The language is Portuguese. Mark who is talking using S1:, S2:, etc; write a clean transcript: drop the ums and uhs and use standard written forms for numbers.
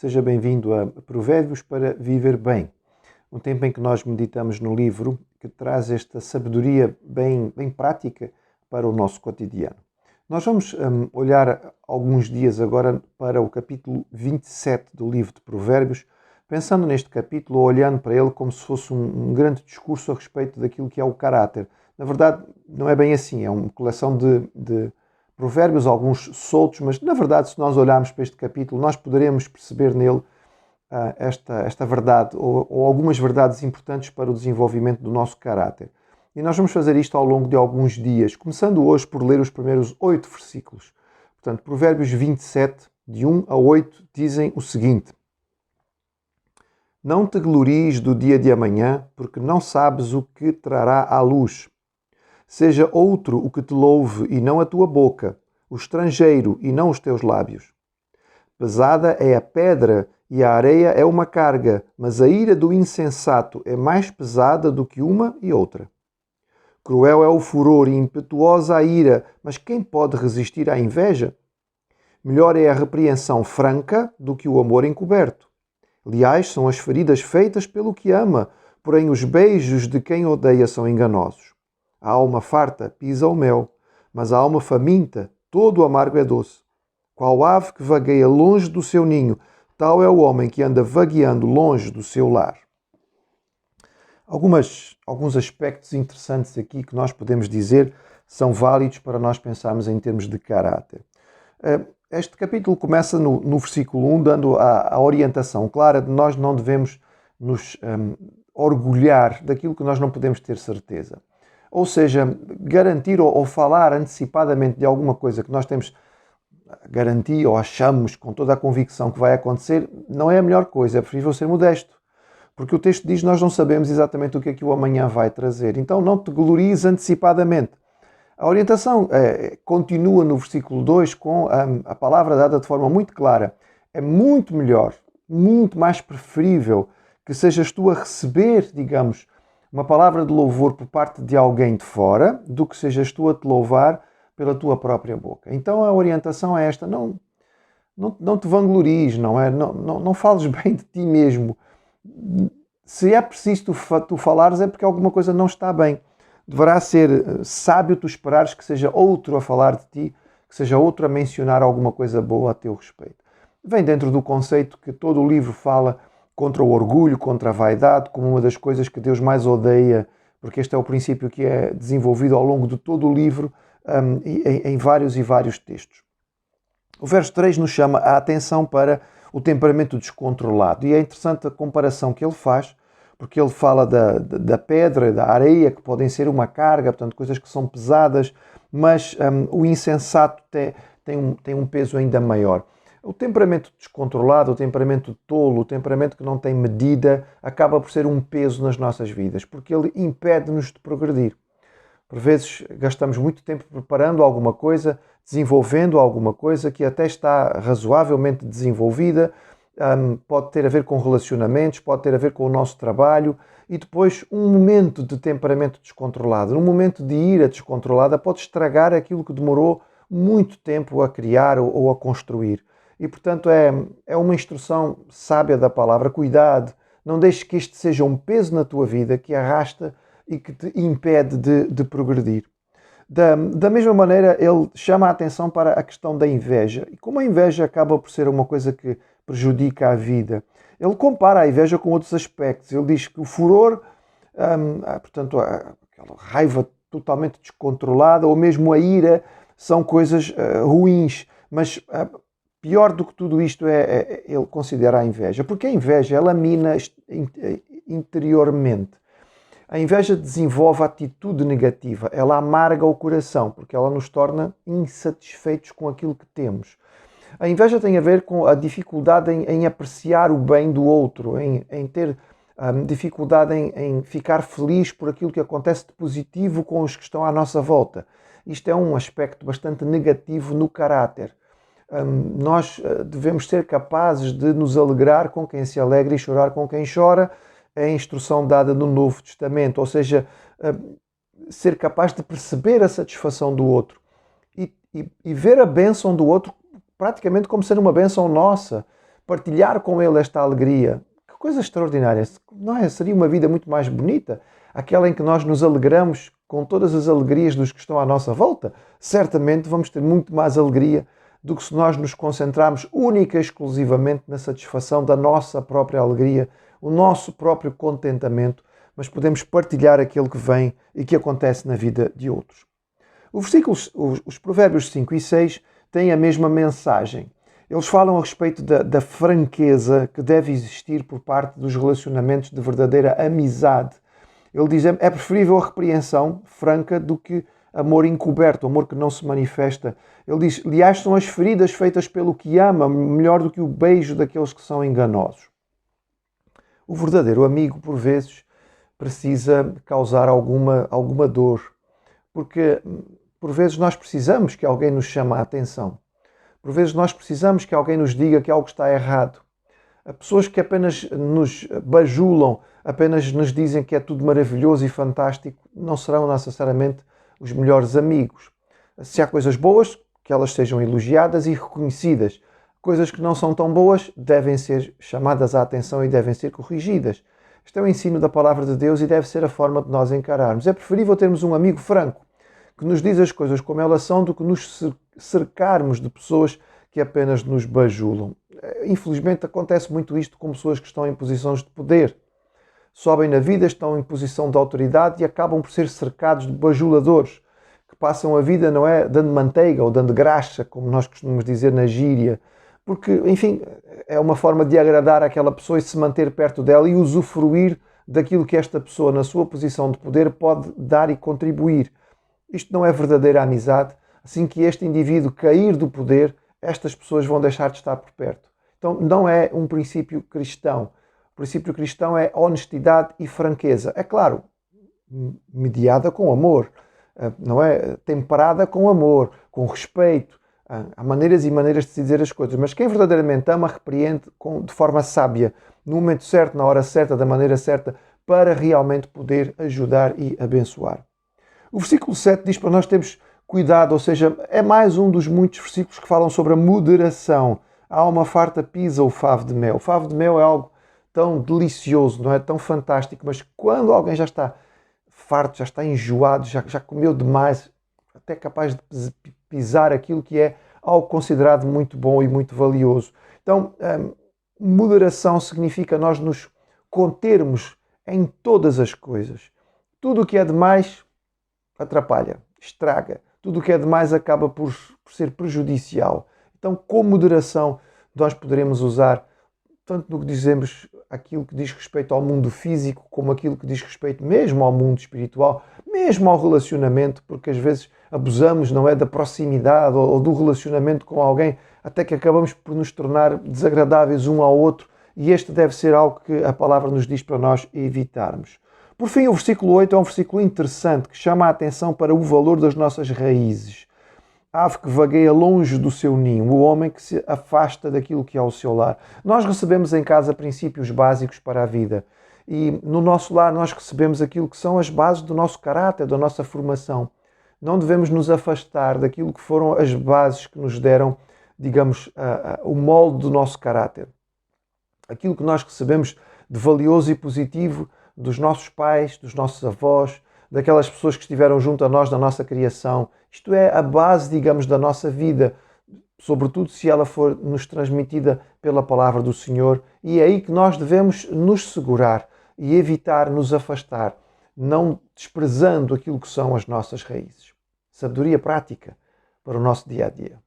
S1: Seja bem-vindo a Provérbios para Viver Bem, um tempo em que nós meditamos no livro que traz esta sabedoria bem prática para o nosso cotidiano. Nós vamos olhar alguns dias agora para o capítulo 27 do livro de Provérbios, pensando neste capítulo, olhando para ele como se fosse um grande discurso a respeito daquilo que é o caráter. Na verdade, não é bem assim, é uma coleção de provérbios, alguns soltos, mas na verdade, se nós olharmos para este capítulo, nós poderemos perceber nele esta verdade ou algumas verdades importantes para o desenvolvimento do nosso caráter. E nós vamos fazer isto ao longo de alguns dias, começando hoje por ler os primeiros 8 versículos. Portanto, Provérbios 27, de 1 a 8, dizem o seguinte: Não te glories do dia de amanhã, porque não sabes o que trará à luz. Seja outro o que te louve e não a tua boca, o estrangeiro e não os teus lábios. Pesada é a pedra e a areia é uma carga, mas a ira do insensato é mais pesada do que uma e outra. Cruel é o furor e impetuosa a ira, mas quem pode resistir à inveja? Melhor é a repreensão franca do que o amor encoberto. Leais são as feridas feitas pelo que ama, porém os beijos de quem odeia são enganosos. A alma farta pisa o mel, mas a alma faminta, todo o amargo é doce. Qual ave que vagueia longe do seu ninho, tal é o homem que anda vagueando longe do seu lar. Alguns aspectos interessantes aqui que nós podemos dizer são válidos para nós pensarmos em termos de caráter. Este capítulo começa no versículo 1, dando a orientação clara de nós não devemos nos orgulhar daquilo que nós não podemos ter certeza. Ou seja, garantir ou falar antecipadamente de alguma coisa que nós temos garantia ou achamos com toda a convicção que vai acontecer, não é a melhor coisa, é preferível ser modesto. Porque o texto diz que nós não sabemos exatamente o que é que o amanhã vai trazer. Então não te glories antecipadamente. A orientação continua no versículo 2 com a palavra dada de forma muito clara. É muito melhor, muito mais preferível que sejas tu a receber, digamos, uma palavra de louvor por parte de alguém de fora, do que sejas tu a te louvar pela tua própria boca. Então a orientação é esta: não te vanglories, não fales bem de ti mesmo. Se é preciso tu falares, é porque alguma coisa não está bem. Deverá ser sábio tu esperares que seja outro a falar de ti, que seja outro a mencionar alguma coisa boa a teu respeito. Vem dentro do conceito que todo o livro fala contra o orgulho, contra a vaidade, como uma das coisas que Deus mais odeia, porque este é o princípio que é desenvolvido ao longo de todo o livro, em vários e vários textos. O verso 3 nos chama a atenção para o temperamento descontrolado, e é interessante a comparação que ele faz, porque ele fala da pedra, da areia, que podem ser uma carga, portanto coisas que são pesadas, mas o insensato tem um peso ainda maior. O temperamento descontrolado, o temperamento tolo, o temperamento que não tem medida, acaba por ser um peso nas nossas vidas, porque ele impede-nos de progredir. Por vezes gastamos muito tempo preparando alguma coisa, desenvolvendo alguma coisa que até está razoavelmente desenvolvida, pode ter a ver com relacionamentos, pode ter a ver com o nosso trabalho, e depois um momento de temperamento descontrolado, um momento de ira descontrolada pode estragar aquilo que demorou muito tempo a criar ou a construir. E, portanto, é uma instrução sábia da palavra. Cuidado, não deixes que este seja um peso na tua vida que arrasta e que te impede de progredir. Da mesma maneira, ele chama a atenção para a questão da inveja. E como a inveja acaba por ser uma coisa que prejudica a vida, ele compara a inveja com outros aspectos. Ele diz que o furor, portanto, aquela raiva totalmente descontrolada, ou mesmo a ira, são coisas ruins. Mas pior do que tudo isto ele considera a inveja, porque a inveja ela mina interiormente. A inveja desenvolve a atitude negativa, ela amarga o coração, porque ela nos torna insatisfeitos com aquilo que temos. A inveja tem a ver com a dificuldade em apreciar o bem do outro, em ter dificuldade em ficar feliz por aquilo que acontece de positivo com os que estão à nossa volta. Isto é um aspecto bastante negativo no caráter. Nós devemos ser capazes de nos alegrar com quem se alegra e chorar com quem chora. É a instrução dada no Novo Testamento, ou seja, ser capaz de perceber a satisfação do outro e ver a bênção do outro praticamente como sendo uma bênção nossa, partilhar com ele esta alegria. Que coisa extraordinária, não é? Seria uma vida muito mais bonita, aquela em que nós nos alegramos com todas as alegrias dos que estão à nossa volta. Certamente vamos ter muito mais alegria do que se nós nos concentrarmos única e exclusivamente na satisfação da nossa própria alegria, o nosso próprio contentamento, mas podemos partilhar aquilo que vem e que acontece na vida de outros. Os provérbios 5 e 6 têm a mesma mensagem. Eles falam a respeito da franqueza que deve existir por parte dos relacionamentos de verdadeira amizade. Ele diz, é preferível a repreensão franca do que amor encoberto, amor que não se manifesta. Ele diz, aliás, são as feridas feitas pelo que ama, melhor do que o beijo daqueles que são enganosos. O verdadeiro amigo, por vezes, precisa causar alguma dor, porque por vezes nós precisamos que alguém nos chame a atenção. Por vezes nós precisamos que alguém nos diga que algo está errado. Há pessoas que apenas nos bajulam, apenas nos dizem que é tudo maravilhoso e fantástico, não serão necessariamente os melhores amigos. Se há coisas boas, que elas sejam elogiadas e reconhecidas. Coisas que não são tão boas devem ser chamadas à atenção e devem ser corrigidas. Este é o ensino da palavra de Deus e deve ser a forma de nós encararmos. É preferível termos um amigo franco, que nos diz as coisas como elas são, do que nos cercarmos de pessoas que apenas nos bajulam. Infelizmente acontece muito isto com pessoas que estão em posições de poder. Sobem na vida, estão em posição de autoridade e acabam por ser cercados de bajuladores, que passam a vida, não é, dando manteiga ou dando graxa, como nós costumamos dizer na gíria, porque, enfim, é uma forma de agradar aquela pessoa e se manter perto dela e usufruir daquilo que esta pessoa, na sua posição de poder, pode dar e contribuir. Isto não é verdadeira amizade. Assim que este indivíduo cair do poder, estas pessoas vão deixar de estar por perto. Então não é um princípio cristão. O princípio cristão é honestidade e franqueza. É claro, mediada com amor, não é? Temperada com amor, com respeito. Há maneiras e maneiras de se dizer as coisas, mas quem verdadeiramente ama, repreende de forma sábia, no momento certo, na hora certa, da maneira certa, para realmente poder ajudar e abençoar. O versículo 7 diz para nós termos cuidado, ou seja, é mais um dos muitos versículos que falam sobre a moderação. A alma farta pisa o favo de mel. O favo de mel é algo tão delicioso, não é? Tão fantástico, mas quando alguém já está farto, já está enjoado, já comeu demais, até capaz de pisar aquilo que é algo considerado muito bom e muito valioso. Então, moderação significa nós nos contermos em todas as coisas. Tudo o que é demais atrapalha, estraga. Tudo o que é demais acaba por ser prejudicial. Então, com moderação, nós poderemos usar, tanto no que dizemos, aquilo que diz respeito ao mundo físico, como aquilo que diz respeito mesmo ao mundo espiritual, mesmo ao relacionamento, porque às vezes abusamos, não é, da proximidade ou do relacionamento com alguém, até que acabamos por nos tornar desagradáveis um ao outro, e este deve ser algo que a palavra nos diz para nós evitarmos. Por fim, o versículo 8 é um versículo interessante que chama a atenção para o valor das nossas raízes. A ave que vagueia longe do seu ninho, o homem que se afasta daquilo que é o seu lar. Nós recebemos em casa princípios básicos para a vida e no nosso lar nós recebemos aquilo que são as bases do nosso caráter, da nossa formação. Não devemos nos afastar daquilo que foram as bases que nos deram, digamos, o molde do nosso caráter. Aquilo que nós recebemos de valioso e positivo dos nossos pais, dos nossos avós, daquelas pessoas que estiveram junto a nós na nossa criação. Isto é a base, digamos, da nossa vida, sobretudo se ela for nos transmitida pela palavra do Senhor, e é aí que nós devemos nos segurar e evitar nos afastar, não desprezando aquilo que são as nossas raízes. Sabedoria prática para o nosso dia a dia.